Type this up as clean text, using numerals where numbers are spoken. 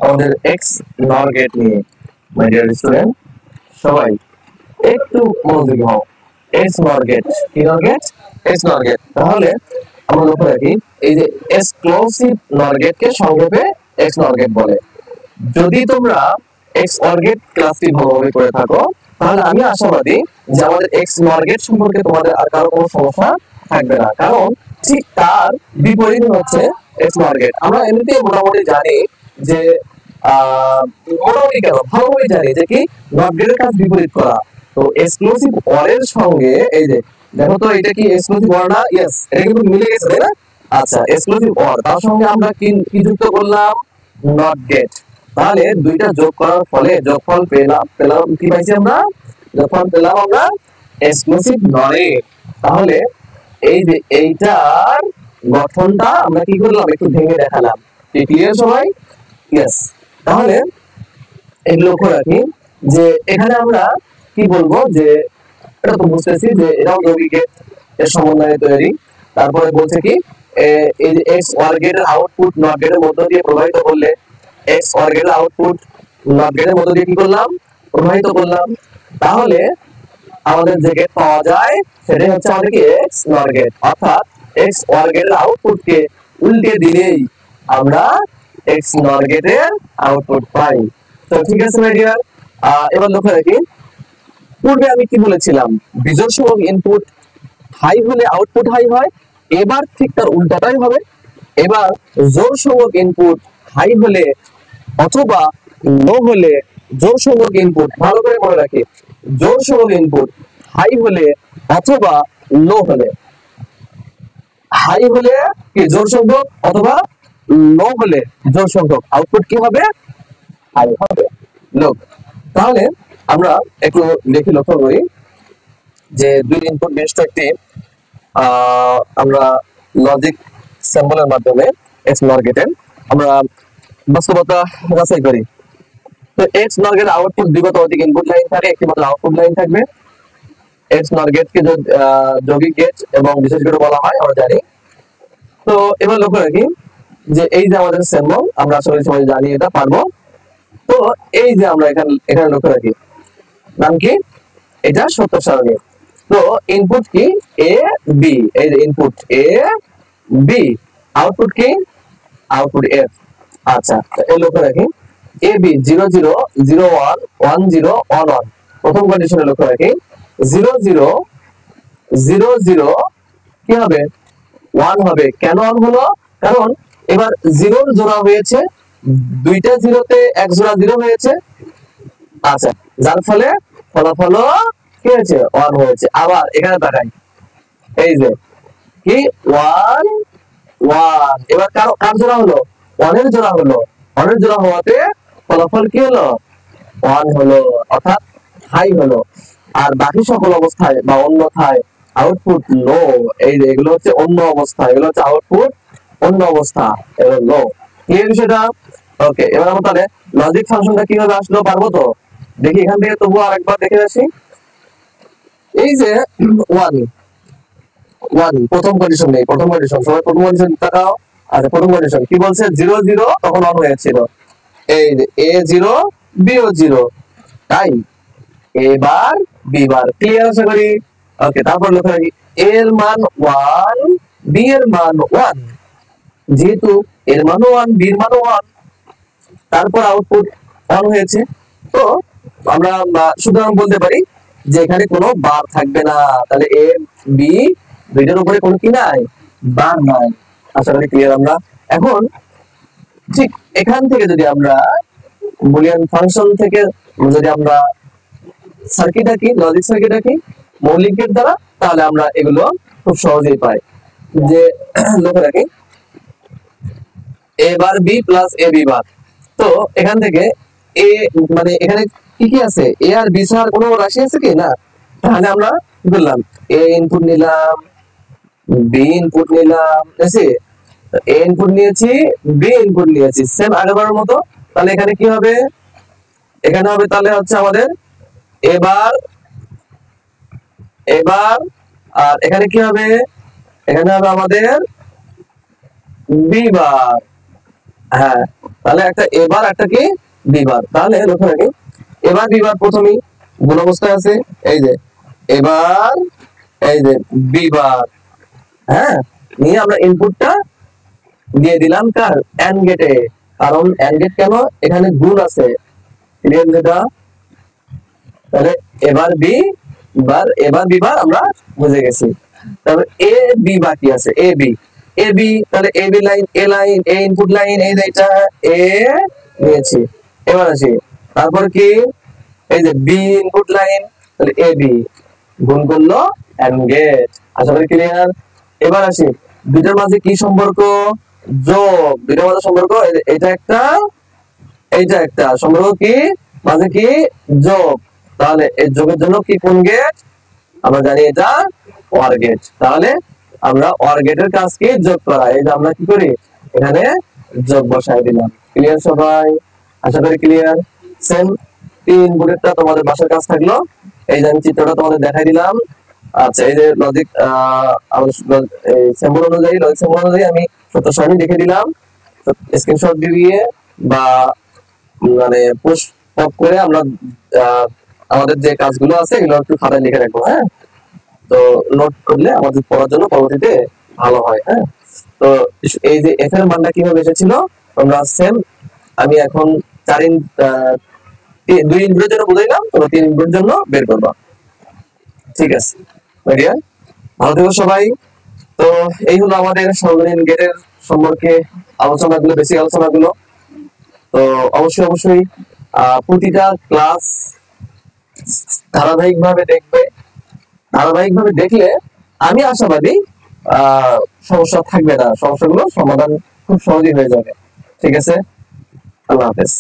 আমাদের এক্স নর গেট নিয়ে মাই ডিয়ার স্টুডেন্ট সবাই একটু মনোযোগী হও। এক্স নর গেট, কি নর গেট? এক্স নর গেট। তাহলে আমরা লক্ষ্য রাখি এই যে এক্সক্লুসিভ নর গেট কে সংক্ষেপে এক্স নর গেট বলে। যদি তোমরা এক্স অর গেট ক্লাসটি ভালোভাবে করে থাকো তাহলে আমি আশাবাদী যে আমাদের এক্স নর গেট সম্পর্কে তোমাদের আর কারো কোনো সমস্যা থাকবে না, কারণ ঠিক তার বিপরীত হচ্ছে এক্স নর গেট। আমরা এমনিতেই মোটামুটি জানি যে মোটামুটি কেন ভালোভাবে জানি যে কি নট গেটের কাজ বিপরীত করা। তো এক্সক্লুসিভ অর এর সঙ্গে এই যে দেখো তো এটা কি এক্সক্লুসিভ অর না? ইয়েস, এটা কিন্তু মিলে গেছে তাই না? আচ্ছা, এক্সক্লুসিভ অর তার সঙ্গে আমরা কি যুক্ত করলাম? Not gate. তাহলে দুইটা যোগ করার ফলে যোগফল পেলাম কি পাইছি আমরা? যোগফল পেলাম আমরা এক্সক্লুসিভ নরে। তাহলে এই যে এইটার গঠনটা আমরা কি করলাম একটু ভেঙে দেখালাম। কি ক্লিয়ার সবাই? ইয়েস। তাহলে এই লক্ষ্য রাখি যে এখানে আমরা কি বলবো যে এটা তো বুঝতেছি যে এটাও যৌগিক গেট এর সমন্বয়ে তৈরি। তারপরে বলছে কি এই যে এক্স অর গেটের আউটপুট নট গেটের মধ্য দিয়ে প্রবাহিত করলে এক্স অর গেটের আউটপুট নট গেটের মধ্য দিয়ে কি করলাম? প্রবাহিত করলাম। তাহলে আমাদের যে গেট পাওয়া যায় সেটাই হচ্ছে আমাদের কি এক্স নর গেট। অর্থাৎ এক্স অর গেটের আউটপুটকে উল্টে দিলেই আমরা এক্স নর গেটের আউটপুট পাই। তো ঠিক আছে মাই ডিয়ার, এবার লক্ষ্য রাখি পূর্বে আমি কি বলেছিলাম? বিজোড় সহগ ইনপুট হাই হলে আউটপুট হাই হয়। এবার ঠিক তার উল্টাটাই হবে। এবার জোড় সহগ ইনপুট হাই হলে অথবা লো হলে জোড় সহগ ইনপুট, ভালো করে মনে রাখি, জোড় সহগ ইনপুট হাই হলে অথবা লো হলে, হাই হলে কি জোড় সংখ্যক অথবা লো হলে জোড় সংখ্যক, আউটপুট কি হবে? হাই হবে। লোক তাহলে আমরা একটু দেখি লক্ষ্য করি যে দুই ইনপুট বিশিষ্ট একটি আমরা লজিক সিম্বলের মাধ্যমে এক্স নর গেটের আমরা বাস্তবতা যাচাই করি। তো এক্স নর গেটের আউটপুট দ্বিগত অধিক ইনপুট লাইন থাকে, একটি মাত্র আউটপুট লাইন থাকবে। এক্স নর গেটকে যৌগিক গেট এবং বিশেষ গেট বলা হয় আমরা জানি। তো এবার লক্ষ্য রাখি যে এই যে আমাদের সিম্বল আমরা আসলে সবাই জানি এটা পারবো। তো এই যে আমরা এখানে লক্ষ্য রাখি নাম কি? এটা সত্য সারণী। তো ইনপুট কি? এ বি, এই যে ইনপুট এ বি, আউটপুট কি? Output F. আচ্ছা, এই লক্ষ্য রাখি এ বি 0 0 0 1 1 0 1 1। প্রথম কন্ডিশনে লক্ষ্য রাখি 0 0 0 0 কি হবে? 1 হবে। কেন 1 হলো? কারণ এবার জিরোর জোড়া হয়েছে, দুইটা জিরোতে এক জোড়া জিরো হয়েছে। আচ্ছা, যার ফলে ফলাফল কি হয়েছে? 1 হয়েছে। আবার এখানে তাকাই, এই যে কি 1 1, এবার কার জোড়া হলো? 1 এর জোড়া হলো। 1 এর জোড়া হওয়াতে ফলাফল কি হলো? 1 হলো, অর্থাৎ হাই হলো। আর বাকি সকল অবস্থায় বা অন্যথায় আউটপুট লো। এই যে এগুলো হচ্ছে অন্য অবস্থা, এগুলো হচ্ছে আউটপুট অন্য অবস্থা, এগুলো লো। ক্লিয়ার বিষয়টা? ওকে, এবার আমরা তাহলে লজিক ফাংশনটা কিভাবে আসলো পারবো তো? দেখি এখান থেকে তবুও আরেকবার দেখে আসি। এই যে 1 1 প্রথম কন্ডিশন নেই, প্রথম কন্ডিশন সবাই প্রথম কন্ডিশন তাকাও। আচ্ছা, প্রথম কন্ডিশন কি বলছে? 0 0 তখন 1 হয়েছিল। এই যে a 0 b ও 0, তাই এবার b বার। ক্লিয়ার আশা করি? ওকে, তারপর লক্ষ্য রাখি a এর মান 1, b এর মান 1, যেহেতু এর মানও 1 b এর মানও 1, তারপর আউটপুট 1 হয়েছে। তো আমরা সুতরাং বলতে পারি যে এখানে কোনো বার থাকবে না। তাহলে a b দুইটার উপরে কোনো কি নাই? বার নাই। আশা করি ক্লিয়ার আমরা। এখন ঠিক এখান থেকে যদি আমরা বুলিয়ান ফাংশন থেকে যদি আমরা সার্কিট আঁকি, লজিক সার্কিট আঁকি মৌলিক গেট দ্বারা, তাহলে আমরা এগুলো খুব সহজেই পাই। যে লক্ষ্য রাখি a bar b plus a b বার। তো এখান থেকে a মানে এখানে কি কি আছে? a আর b ছাড়া কোনো রাশি আছে কি? না। তাহলে আমরা কি করলাম? a ইনপুট নিলাম, b ইনপুট নিলাম, বুঝছি? a ইনপুট নিয়েছি, b ইনপুট নিয়েছি, সেম আগেরবারের মতো। তাহলে এখানে কি হবে? এখানে হবে তাহলে হচ্ছে আমাদের এবার আর এখানে কি হবে? এখানে হবে আমাদের বি বার। হ্যাঁ, তাহলে একটা এবার একটা কি বি বার। তাহলে লক্ষ্য রাখি এবার বি বার প্রথমেই গুণ অবস্থায় আছে, এই যে এবার এই যে বি বার। হ্যাঁ, নিয়ে আমরা ইনপুটটা দিয়ে দিলাম কার এন্ড গেটে, কারণ এন্ড গেট কেন, এখানে গুণ আছে। ক্লিয়ার যেটা? তাহলে এবার বি বার, এবার বি বার আমরা বুঝে গেছি। তারপর এ বি বাকি আছে, এ বি, এ বি, তাহলে A B line, A line, A input line, এই যে এটা এ নিয়েছি। এবার আসি তারপর কি, এই যে বি ইনপুট লাইন, তাহলে এ বি গুণ করলো এন্ড গেট। আশা করি ক্লিয়ার। এবার আসি দুইটার মাঝে কি সম্পর্ক, যোগ। দুইটার মাঝে সম্পর্ক এটা একটা এইটা একটা সম্পর্ক কি মাঝে কি যোগ। তাহলে এই যোগের জন্য কি কোন গেট, আমরা জানি এটা অর গেট। তাহলে আমরা অর গেটের কাজ কি যোগ করা, এই যে আমরা কি করি এখানে যোগ বসাই দিলাম। ক্লিয়ার সবাই? আশা করি ক্লিয়ার। সেম তিন বুলেটটা তোমাদের বাসার কাজ থাকলো, এই যে আমি চিত্রটা তোমাদের দেখাই দিলাম। আচ্ছা, এই যে লজিক সিম্বল অনুযায়ী, লজিক সিম্বল অনুযায়ী আমি সত্য সারণী লিখে দিলাম। স্ক্রিনশট দিয়ে বা মানে পোস্ট করে আমরা আমাদের যে কাজগুলো আছে এগুলো একটু খাতায় লিখে রাখবো। হ্যাঁ, তো নোট করলে আমাদের পড়ার জন্য পরবর্তীতে ভালো হয়। হ্যাঁ, তো এই যে এফ এর মানটা কিভাবে এসেছিল তোমরা সেম আমি এখন 2 ইনপুটের জন্য বুঝাইলাম, তোমরা 3 ইনপুটের জন্য বের করবা। ঠিক আছে ভাইয়া, ভালো থেকো সবাই। তো এই হলো আমাদের সর্বজনীন গেটের সম্পর্কে আলোচনাগুলো, বেসিক আলোচনাগুলো। তো অবশ্যই অবশ্যই প্রতিটা ক্লাস ধারাবাহিকভাবে দেখবে। ধারাবাহিকভাবে দেখলে আমি আশাবাদী সমস্যা থাকবে না, সমস্যাগুলো সমাধান খুব সহজেই হয়ে যাবে। ঠিক আছে, আল্লাহ হাফেজ।